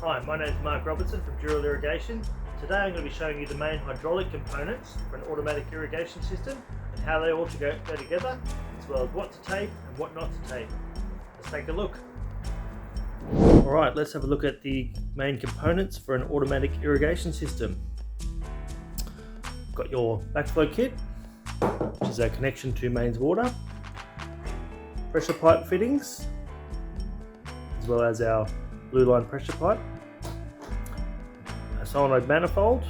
Hi, my name is Mark Robertson from Irrigation. Today I'm going to be showing you the main hydraulic components for an automatic irrigation system and how they all go together, as well as what to tape and what not to tape. Let's take a look. Alright, let's have a look at the main components for an automatic irrigation system. Got your Backflow Kit, which is a connection to mains water, pressure pipe fittings, as well as our blue line pressure pipe, a solenoid manifold,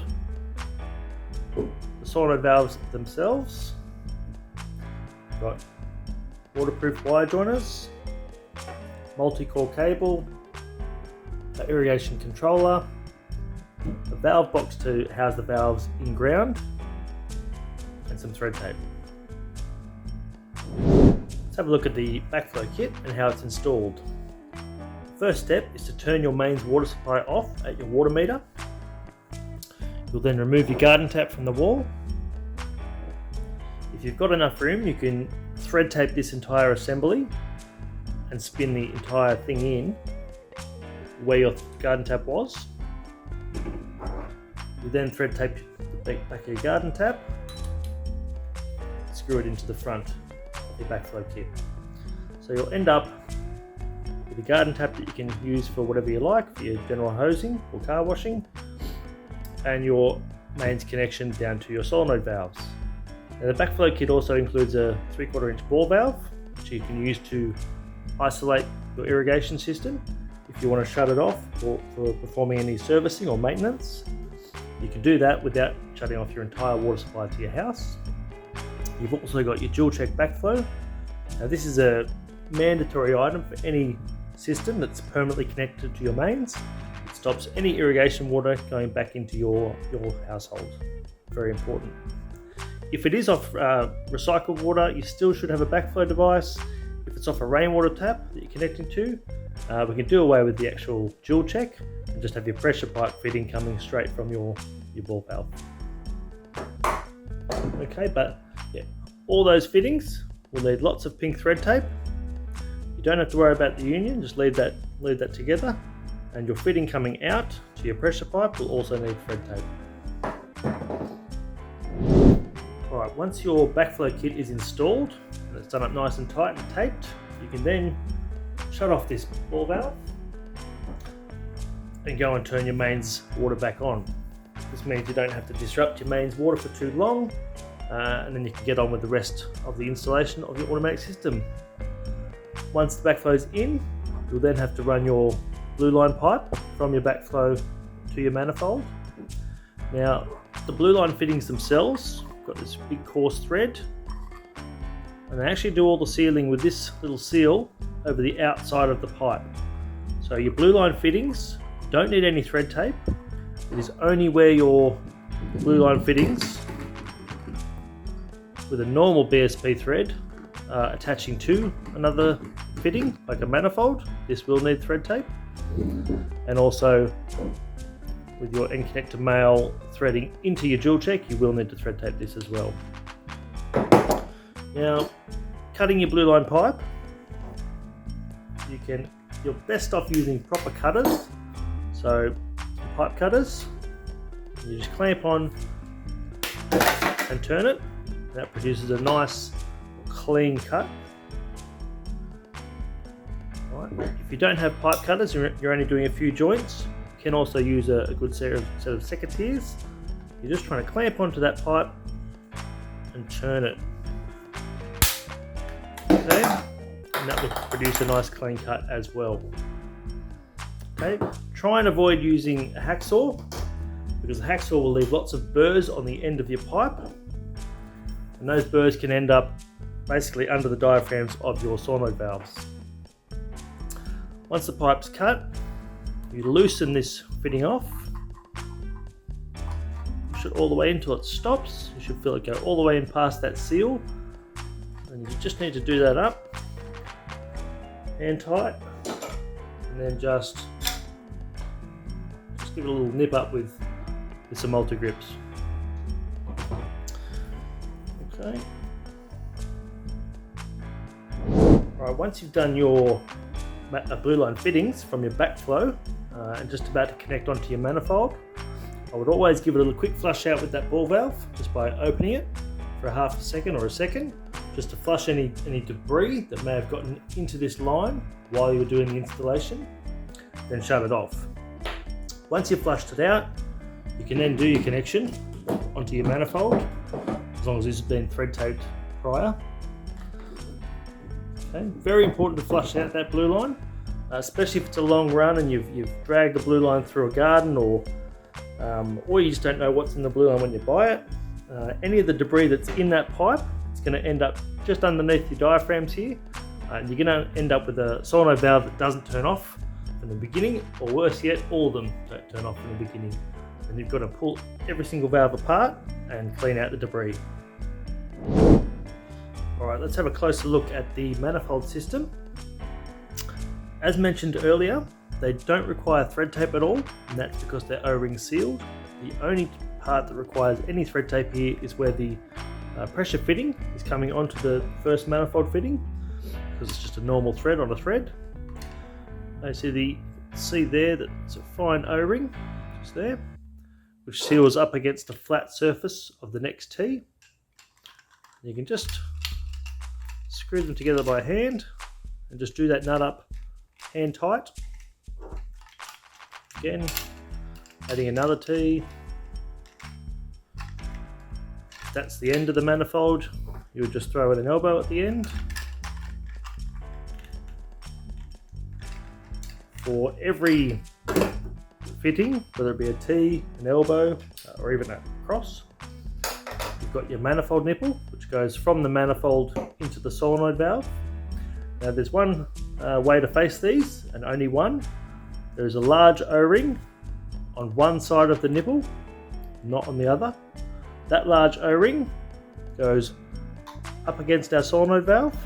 the solenoid valves themselves, got waterproof wire joiners, multi-core cable, an irrigation controller, a valve box to house the valves in ground, and some thread tape. Let's have a look at the Backflow Kit and how it's installed. First step is to turn your mains water supply off at your water meter. You'll then remove your garden tap from the wall. If you've got enough room, you can thread tape this entire assembly and spin the entire thing in where your garden tap was. You then thread tape the back of your garden tap, screw it into the front of your Backflow Kit. So you'll end up with a garden tap that you can use for whatever you like, for your general hosing or car washing, and your mains connection down to your solenoid valves. Now, the Backflow Kit also includes a 3/4 inch ball valve, which you can use to isolate your irrigation system if you want to shut it off for performing any servicing or maintenance. You can do that without shutting off your entire water supply to your house. You've also got your dual check backflow. Now, this is a mandatory item for any system that's permanently connected to your mains. It stops any irrigation water going back into your household. Very important. If it is off recycled water, you still should have a backflow device. If it's off a rainwater tap that you're connecting to, we can do away with the actual dual check and just have your pressure pipe fitting coming straight from your ball valve. Okay, but yeah, all those fittings will need lots of pink thread tape. You don't have to worry about the union, just leave that together, and your fitting coming out to your pressure pipe will also need thread tape. Alright, once your Backflow Kit is installed and it's done up nice and tight and taped, you can then shut off this ball valve and go and turn your mains water back on. This means you don't have to disrupt your mains water for too long, and then you can get on with the rest of the installation of your automatic system. Once the backflow is in, you'll then have to run your blue line pipe from your backflow to your manifold. Now, the blue line fittings themselves got this big coarse thread, and they actually do all the sealing with this little seal over the outside of the pipe. So your blue line fittings don't need any thread tape. It is only where your blue line fittings with a normal BSP thread attaching to another fitting like a manifold, this will need thread tape, and also with your end connector male threading into your dual check, you will need to thread tape this as well. Now, cutting your blue line pipe, you're best off using proper cutters. So pipe cutters, you just clamp on and turn it. That produces a nice clean cut. Right. If you don't have pipe cutters, you're only doing a few joints, you can also use a good set of secateurs. You're just trying to clamp onto that pipe and turn it. Okay, and that will produce a nice clean cut as well. Okay, try and avoid using a hacksaw, because the hacksaw will leave lots of burrs on the end of your pipe, and those burrs can end up basically under the diaphragms of your solenoid valves. Once the pipe's cut, you loosen this fitting off, push it all the way until it stops. You should feel it go all the way in past that seal, and you just need to do that up, hand tight, and then just give it a little nip up with some multi-grips. Okay. Alright, once you've done your blue line fittings from your backflow and just about to connect onto your manifold, I would always give it a little quick flush out with that ball valve just by opening it for a half a second or a second, just to flush any debris that may have gotten into this line while you were doing the installation. Then shut it off. Once you've flushed it out, you can then do your connection onto your manifold, as long as this has been thread taped prior. Okay, very important to flush out that blue line, especially if it's a long run and you've dragged the blue line through a garden, or you just don't know what's in the blue line when you buy it. Any of the debris that's in that pipe, it's going to end up just underneath your diaphragms here, and you're going to end up with a solenoid valve that doesn't turn off from the beginning, or worse yet, all of them don't turn off from the beginning. And you've got to pull every single valve apart and clean out the debris. Alright, let's have a closer look at the manifold system. As mentioned earlier, they don't require thread tape at all, and that's because they're O-ring sealed. The only part that requires any thread tape here is where the pressure fitting is coming onto the first manifold fitting, because it's just a normal thread on a thread. See there that it's a fine O-ring just there, which seals up against the flat surface of the next tee. You can just screw them together by hand and just do that nut up hand tight. Again, adding another tee. That's the end of the manifold. You would just throw in an elbow at the end. For every fitting, whether it be a T, an elbow, or even a cross, you've got your manifold nipple, which goes from the manifold into the solenoid valve. Now there's one way to face these, and only one. There's a large O-ring on one side of the nipple, not on the other. That large O-ring goes up against our solenoid valve,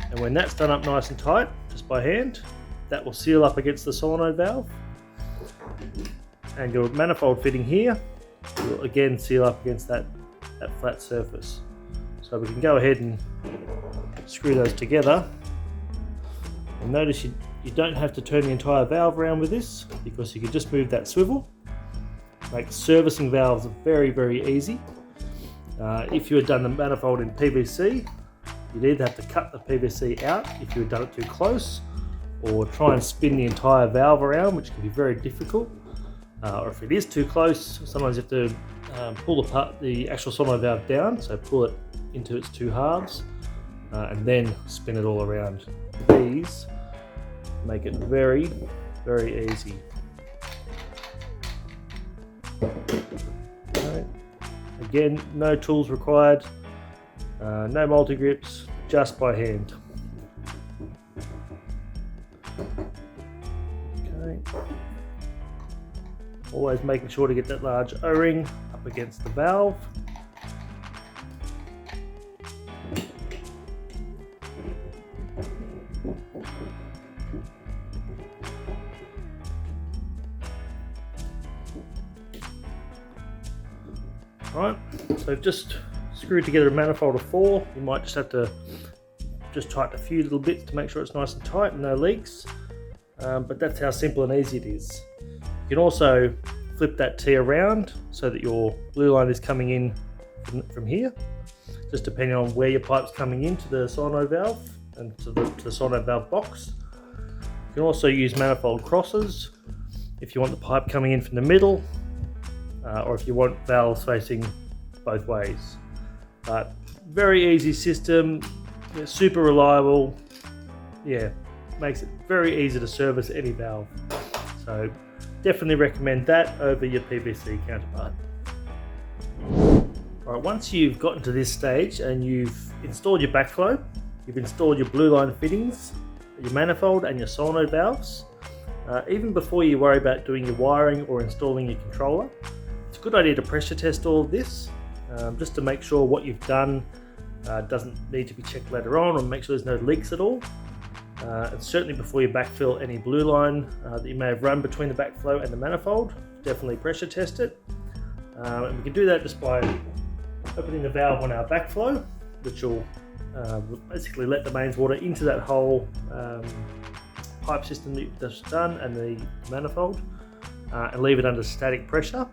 and when that's done up nice and tight, just by hand, that will seal up against the solenoid valve, and your manifold fitting here will again seal up against that flat surface. So we can go ahead and screw those together, and notice you don't have to turn the entire valve around with this, because you can just move that swivel. Makes servicing valves very, very easy. If you had done the manifold in PVC, you'd either have to cut the PVC out if you had done it too close, or try and spin the entire valve around, which can be very difficult. Or if it is too close, sometimes you have to pull the actual solenoid valve down, so pull it into its two halves, and then spin it all around. These make it very, very easy. Right. Again, no tools required, no multi-grips, just by hand. Okay. Always making sure to get that large O-ring up against the valve. Right, so just screw together a manifold of 4. You might just have to just tighten a few little bits to make sure it's nice and tight and no leaks. But that's how simple and easy it is. You can also flip that T around so that your blue line is coming in from here, just depending on where your pipe's coming into the solenoid valve and to the solenoid valve box. You can also use manifold crosses if you want the pipe coming in from the middle, or if you want valves facing both ways. But very easy system, super reliable. Yeah, makes it very easy to service any valve. So definitely recommend that over your PVC counterpart. Alright, once you've gotten to this stage and you've installed your backflow, you've installed your blue line fittings, your manifold and your solenoid valves, even before you worry about doing your wiring or installing your controller, it's a good idea to pressure test all of this, just to make sure what you've done doesn't need to be checked later on, or make sure there's no leaks at all. And certainly before you backfill any blue line that you may have run between the backflow and the manifold, definitely pressure test it. And we can do that just by opening the valve on our backflow, which will basically let the mains water into that hole pipe system that you've just done and the manifold, and leave it under static pressure.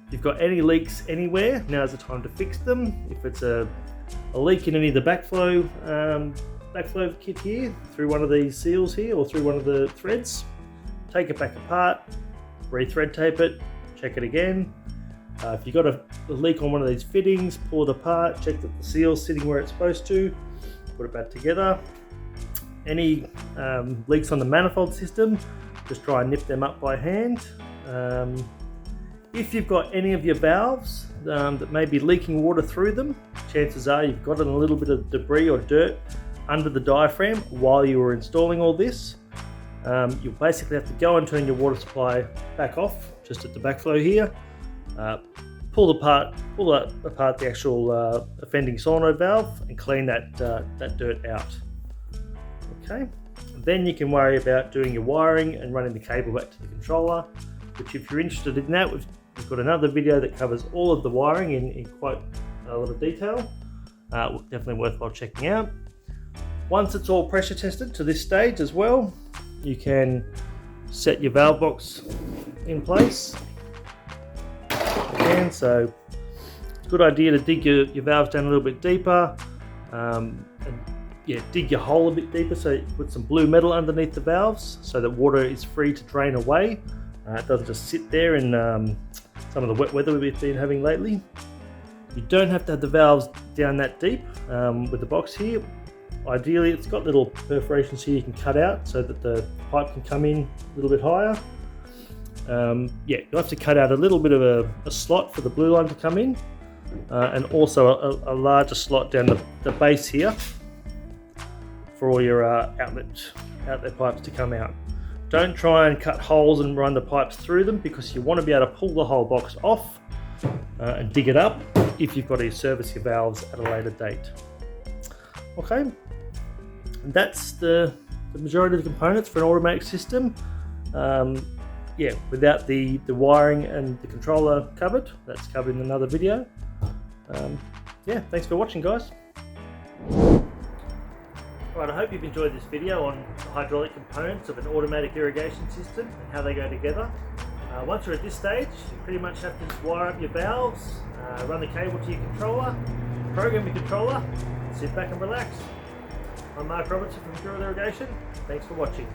If you've got any leaks anywhere, now's the time to fix them. If it's a leak in any of the backflow kit here, through one of these seals here or through one of the threads, take it back apart, re-thread tape it, check it again. If you've got a leak on one of these fittings, pull it apart, check that the seal's sitting where it's supposed to, put it back together. Any leaks on the manifold system, just try and nip them up by hand. If you've got any of your valves that may be leaking water through them, chances are you've got a little bit of debris or dirt under the diaphragm while you were installing all this. You'll basically have to go and turn your water supply back off, just at the backflow here. Pull apart the actual offending solenoid valve and clean that dirt out. Okay, then you can worry about doing your wiring and running the cable back to the controller, which if you're interested in that, we've got another video that covers all of the wiring in quite a lot of detail. Definitely worthwhile checking out. Once it's all pressure tested to this stage as well, you can set your valve box in place. Again, so it's a good idea to dig your valves down a little bit deeper, and dig your hole a bit deeper, so you put some blue metal underneath the valves so that water is free to drain away. It doesn't just sit there in some of the wet weather we've been having lately. You don't have to have the valves down that deep with the box here. Ideally, it's got little perforations here you can cut out so that the pipe can come in a little bit higher. You'll have to cut out a little bit of a slot for the blue line to come in, and also a larger slot down the base here for all your outlet pipes to come out. Don't try and cut holes and run the pipes through them, because you want to be able to pull the whole box off and dig it up if you've got to service your valves at a later date. Okay, and that's the majority of the components for an automatic system. Without the wiring and the controller covered. That's covered in another video. Thanks for watching, guys. Right, I hope you've enjoyed this video on the hydraulic components of an automatic irrigation system and how they go together. Once you're at this stage, you pretty much have to just wire up your valves, run the cable to your controller, program your controller, and sit back and relax. I'm Mark Robertson from Irrigation. Thanks for watching.